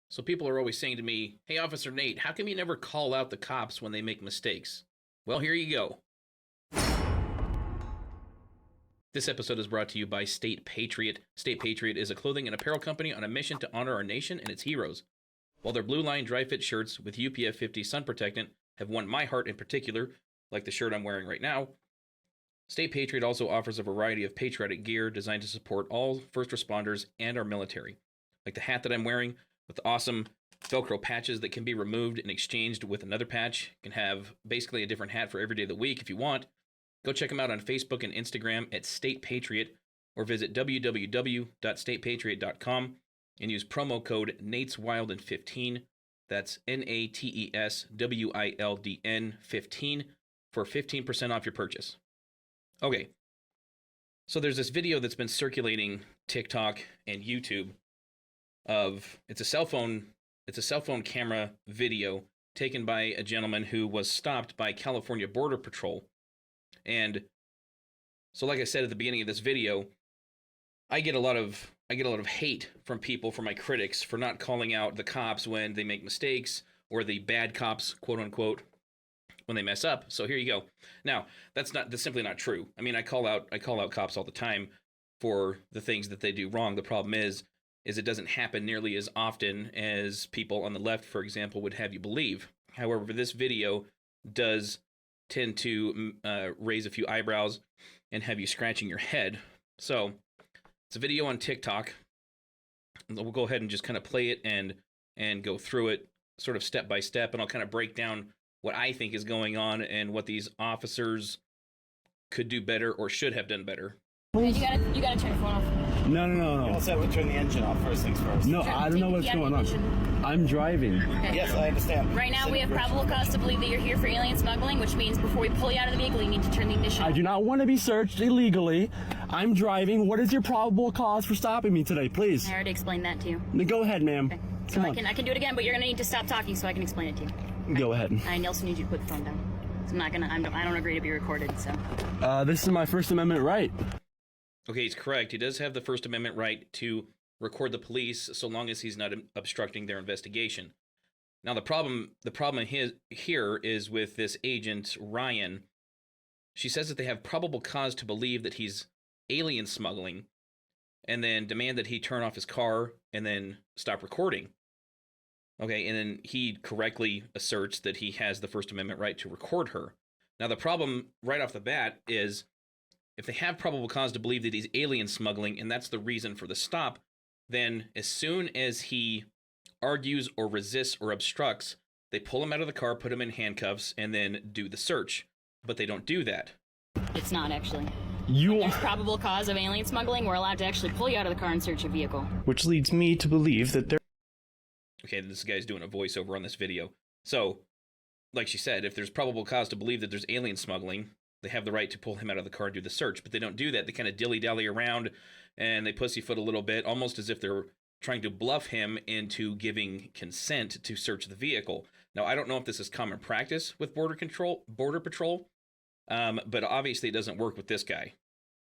So people are always saying to me, hey, Officer Nate, how come you never call out the cops when they make mistakes? Well, here you go. This episode is brought to you by State Patriot. State Patriot is a clothing and apparel company on a mission to honor our nation and its heroes. While their Blue Line dry fit shirts with UPF 50 sun protectant have won my heart in particular, like the shirt I'm wearing right now, State Patriot also offers a variety of patriotic gear designed to support all first responders and our military. Like the hat that I'm wearing with awesome Velcro patches that can be removed and exchanged with another patch. You can have basically a different hat for every day of the week if you want. Go check them out on Facebook and Instagram at State Patriot or visit www.statepatriot.com and use promo code NatesWilden15. That's NatesWilden 15 for 15% off your purchase. Okay, so there's this video that's been circulating TikTok and YouTube of it's a cell phone camera video taken by a gentleman who was stopped by California Border Patrol. And so like I said at the beginning of this video, I get a lot of hate from people, from my critics, for not calling out the cops when they make mistakes, or the bad cops, quote unquote, when they mess up. So here you go. Now, that's simply not true. I mean, I call out cops all the time for the things that they do wrong. The problem is it doesn't happen nearly as often as people on the left, for example, would have you believe. However, this video does tend to raise a few eyebrows and have you scratching your head. So it's a video on TikTok. We'll go ahead and just kind of play it and go through it sort of step by step, and I'll kind of break down what I think is going on and what these officers could do better or should have done better. You gotta turn your phone off. No. You also have to turn the engine off first things first. No, I don't know what's going on. I'm driving. Okay. Yes, I understand. Right now we have probable cause to believe that you're here for alien smuggling, which means before we pull you out of the vehicle, you need to turn the ignition off. I do not want to be searched illegally. I'm driving. What is your probable cause for stopping me today, please? I already explained that to you. Go ahead, ma'am. Okay. So I can do it again, but you're gonna need to stop talking so I can explain it to you. Go ahead. I also need you to put the phone down. So I don't agree to be recorded, so. This is my First Amendment right. Okay, he's correct. He does have the First Amendment right to record the police so long as he's not obstructing their investigation. Now, the problem here is with this agent, Ryan. She says that they have probable cause to believe that he's alien smuggling, and then demand that he turn off his car and then stop recording. Okay, and then he correctly asserts that he has the First Amendment right to record her. Now, the problem right off the bat is, if they have probable cause to believe that he's alien smuggling, and that's the reason for the stop, then as soon as he argues or resists or obstructs, they pull him out of the car, put him in handcuffs, and then do the search. But they don't do that. It's not actually. When there's probable cause of alien smuggling, we're allowed to actually pull you out of the car and search your vehicle. Which leads me to believe that there... Okay, this guy's doing a voiceover on this video. So, like she said, if there's probable cause to believe that there's alien smuggling, they have the right to pull him out of the car and do the search, but they don't do that. They kind of dilly-dally around, and they pussyfoot a little bit, almost as if they're trying to bluff him into giving consent to search the vehicle. Now, I don't know if this is common practice with Border Patrol, but obviously it doesn't work with this guy.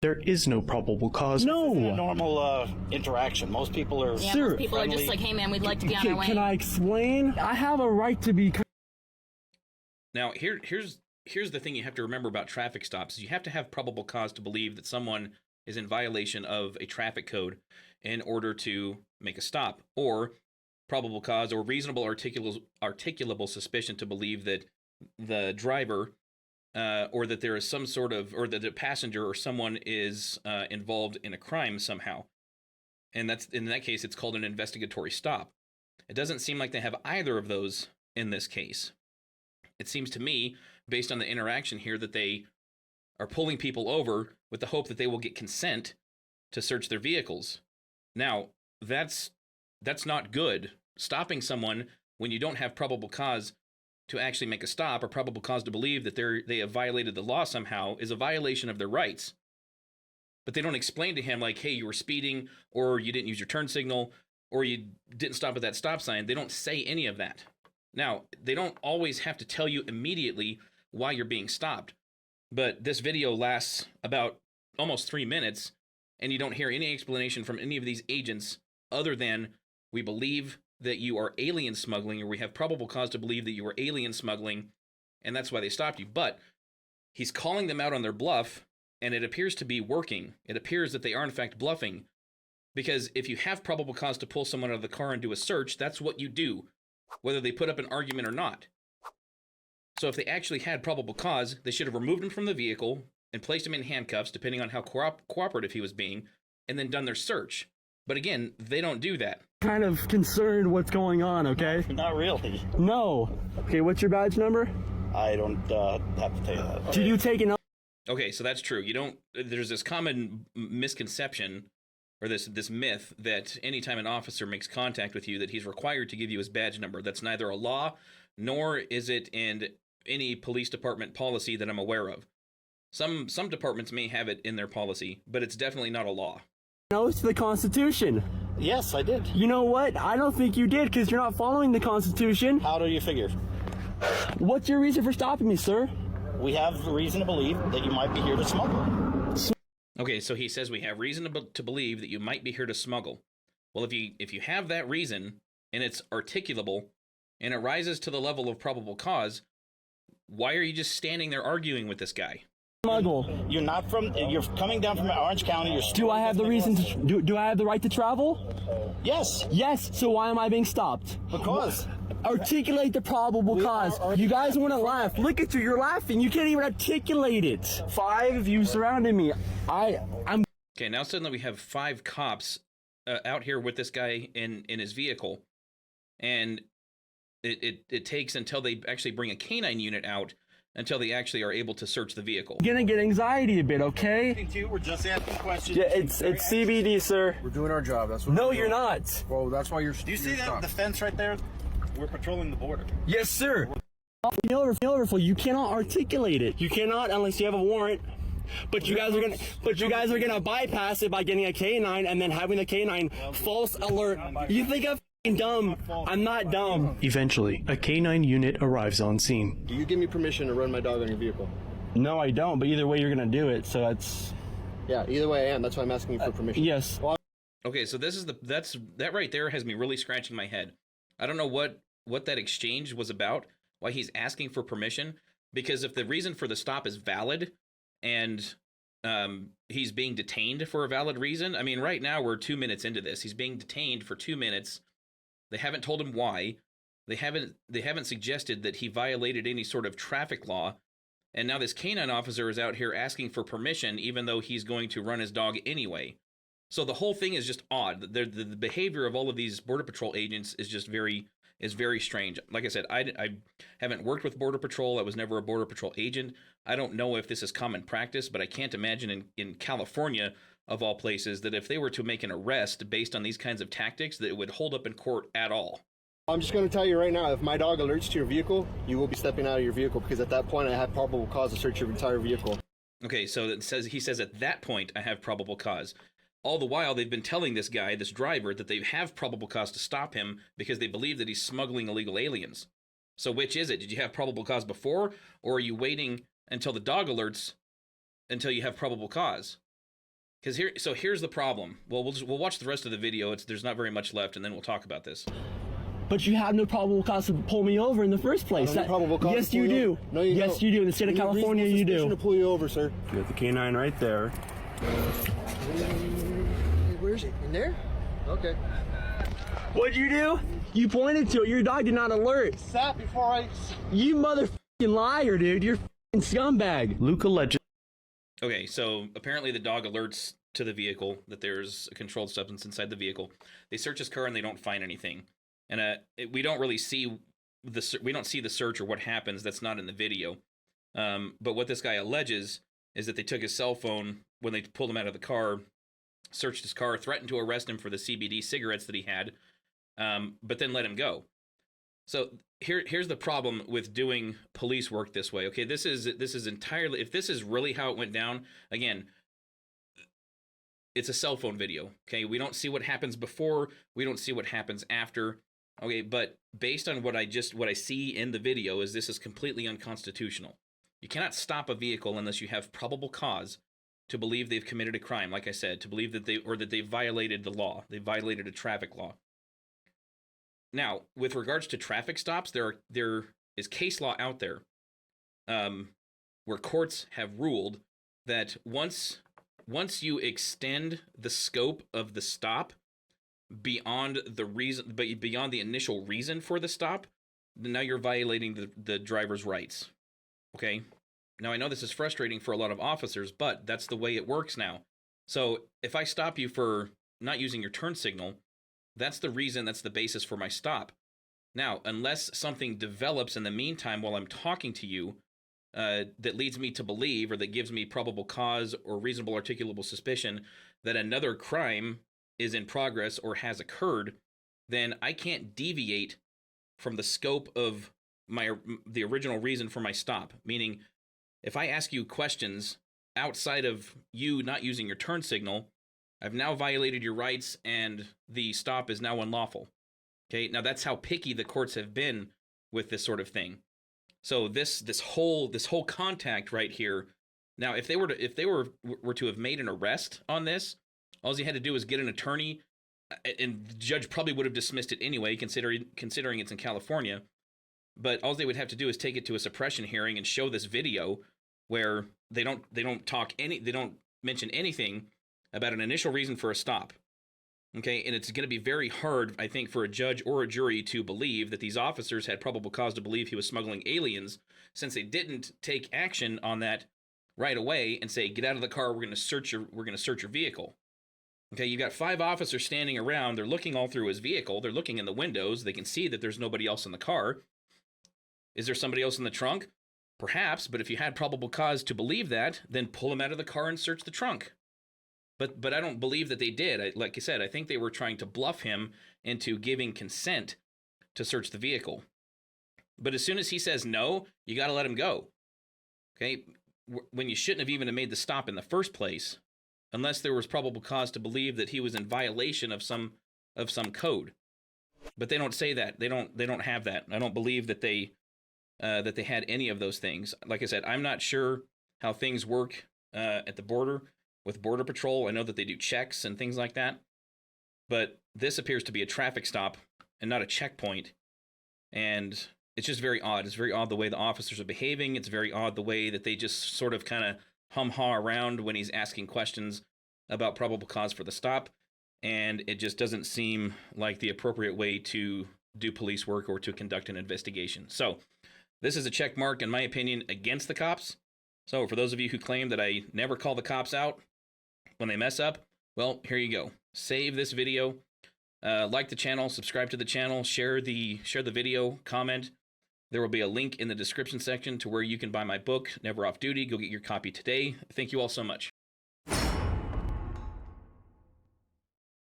There is no probable cause. No. It's a normal interaction. Most people are Yeah, Sir, most people are just like, hey man, we'd like to be on our way. Can I explain? I have a right to be... Now, here's the thing you have to remember about traffic stops. Is you have to have probable cause to believe that someone is in violation of a traffic code in order to make a stop, or probable cause or reasonable articulable suspicion to believe that the driver or that there is some sort of, or that a passenger or someone is involved in a crime somehow. And that's, in that case, it's called an investigatory stop. It doesn't seem like they have either of those in this case. It seems to me, based on the interaction here, that they are pulling people over with the hope that they will get consent to search their vehicles. Now, that's not good. Stopping someone when you don't have probable cause to actually make a stop, or probable cause to believe that they have violated the law somehow, is a violation of their rights. But they don't explain to him, like, hey, you were speeding, or you didn't use your turn signal, or you didn't stop at that stop sign. They don't say any of that. Now, they don't always have to tell you immediately why you're being stopped, but this video lasts about almost 3 minutes, and you don't hear any explanation from any of these agents other than, we believe that you are alien smuggling, or we have probable cause to believe that you are alien smuggling, and that's why they stopped you. But he's calling them out on their bluff, and it appears to be working. It appears that they are, in fact, bluffing. Because if you have probable cause to pull someone out of the car and do a search, that's what you do, whether they put up an argument or not. So if they actually had probable cause, they should have removed him from the vehicle and placed him in handcuffs, depending on how cooperative he was being, and then done their search. But again, they don't do that. Kind of concerned what's going on, okay? Not really. No. Okay, what's your badge number? I don't have to tell you that. Did you take an... Okay, so that's true. You don't. There's this common misconception, or this myth, that anytime an officer makes contact with you, that he's required to give you his badge number. That's neither a law, nor is it in any police department policy that I'm aware of. Some departments may have it in their policy, but it's definitely not a law. Oath to the Constitution. Yes, I did. You know what? I don't think you did, because you're not following the Constitution. How do you figure? What's your reason for stopping me, sir? We have reason to believe that you might be here to smuggle. Okay, so he says we have reason to believe that you might be here to smuggle. Well, if you have that reason, and it's articulable, and it rises to the level of probable cause, why are you just standing there arguing with this guy? Smuggle. You're not from. You're coming down from Orange County. You're. Do I have the reason to... Do I have the right to travel? Yes. Yes, so why am I being stopped? Because. Articulate the probable cause. You guys want to laugh. Look at you, you're laughing. You can't even articulate it. 5 of you surrounding me. I'm... Okay, now suddenly we have 5 cops out here with this guy in his vehicle, and it takes until they actually bring a canine unit out until they actually are able to search the vehicle. Gonna get anxiety a bit, okay? We're just asking questions. Yeah, it's CBD, sir. We're doing our job. That's what No, we're you're doing. not. Well, that's why you're. Do you see the fence right there? We're patrolling the border. Yes, sir. You cannot articulate it. You cannot unless you have a warrant. But you guys are gonna bypass it by getting a K9 and then having the K9 false alert. You think I'm f***ing dumb? I'm not dumb. Eventually, a canine unit arrives on scene. Do you give me permission to run my dog on your vehicle? No, I don't. But either way, you're gonna do it. So that's... Yeah, either way I am. That's why I'm asking you for permission. Yes. Well, Okay, so that right there has me really scratching my head. I don't know what that exchange was about, why he's asking for permission, because if the reason for the stop is valid and he's being detained for a valid reason, I mean, right now we're 2 minutes into this. He's being detained for 2 minutes. They haven't told him why. They haven't suggested that he violated any sort of traffic law. And now this canine officer is out here asking for permission, even though he's going to run his dog anyway. So the whole thing is just odd. The behavior of all of these Border Patrol agents is just very strange. Like I said, I haven't worked with Border Patrol. I was never a Border Patrol agent. I don't know if this is common practice, but I can't imagine in California, of all places, that if they were to make an arrest based on these kinds of tactics, that it would hold up in court at all. I'm just going to tell you right now, if my dog alerts to your vehicle, you will be stepping out of your vehicle, because at that point I have probable cause to search your entire vehicle. Okay, so he says at that point I have probable cause. All the while, they've been telling this guy, this driver, that they have probable cause to stop him because they believe that he's smuggling illegal aliens. So which is it? Did you have probable cause before, or are you waiting until the dog alerts until you have probable cause? Because here's the problem. Well, we'll watch the rest of the video. There's not very much left, and then we'll talk about this. But you have no probable cause to pull me over in the first place. I don't need probable cause Yes, to you pull you do. over. No, you yes, don't. you do. In the state of You have California, reasonable you suspicion do. to pull you over, sir. You got the canine right there. Where is it? In there? Okay. What'd you do? You pointed to it. Your dog did not alert. Sat before I. You motherfucking liar, dude. You're a scumbag. Luke alleges Okay, so apparently the dog alerts to the vehicle that there's a controlled substance inside the vehicle. They search his car and they don't find anything. And we don't really see the search or what happens. That's not in the video. But what this guy alleges is that they took his cell phone when they pulled him out of the car, searched his car, threatened to arrest him for the CBD cigarettes that he had, but then let him go. So here's the problem with doing police work this way. Okay, this is entirely, if this is really how it went down, again, it's a cell phone video. Okay, we don't see what happens before, we don't see what happens after. Okay, but based on what I see in the video, is this is completely unconstitutional. You cannot stop a vehicle unless you have probable cause to believe they've committed a crime. Like I said, to believe that they violated the law, they violated a traffic law. Now, with regards to traffic stops, there is case law out there where courts have ruled that once you extend the scope of the stop beyond the initial reason for the stop, then now you're violating the driver's rights. Okay? Now, I know this is frustrating for a lot of officers, but that's the way it works now. So if I stop you for not using your turn signal, that's the reason, that's the basis for my stop. Now, unless something develops in the meantime while I'm talking to you that leads me to believe, or that gives me probable cause or reasonable articulable suspicion that another crime is in progress or has occurred, then I can't deviate from the scope of the original reason for my stop. Meaning, if I ask you questions outside of you not using your turn signal, I've now violated your rights and the stop is now unlawful. Okay, now that's how picky the courts have been with this sort of thing. So this whole contact right here. Now, if they were to have made an arrest on this, all you had to do was get an attorney, and the judge probably would have dismissed it anyway, considering it's in California. But all they would have to do is take it to a suppression hearing and show this video where they don't mention anything about an initial reason for a stop. Okay, and it's going to be very hard, I think, for a judge or a jury to believe that these officers had probable cause to believe he was smuggling aliens, since they didn't take action on that right away and say, "Get out of the car. We're going to search your vehicle." Okay, you got 5 officers standing around. They're looking all through his vehicle. They're looking in the windows. They can see that there's nobody else in the car. Is there somebody else in the trunk? Perhaps, but if you had probable cause to believe that, then pull him out of the car and search the trunk. But I don't believe that they did. Like I said, I think they were trying to bluff him into giving consent to search the vehicle. But as soon as he says no, you got to let him go. Okay? When you shouldn't have even made the stop in the first place, unless there was probable cause to believe that he was in violation of some code. But they don't say that. They don't have that. I don't believe that they had any of those things. Like I said, I'm not sure how things work at the border with Border Patrol. I know that they do checks and things like that, but this appears to be a traffic stop and not a checkpoint, and it's just very odd. It's very odd the way the officers are behaving. It's very odd the way that they just sort of kind of hum-ha around when he's asking questions about probable cause for the stop, and it just doesn't seem like the appropriate way to do police work or to conduct an investigation. So this is a check mark, in my opinion, against the cops. So for those of you who claim that I never call the cops out when they mess up, well, here you go. Save this video, like the channel, subscribe to the channel, share the video, comment. There will be a link in the description section to where you can buy my book, Never Off Duty. Go get your copy today. Thank you all so much.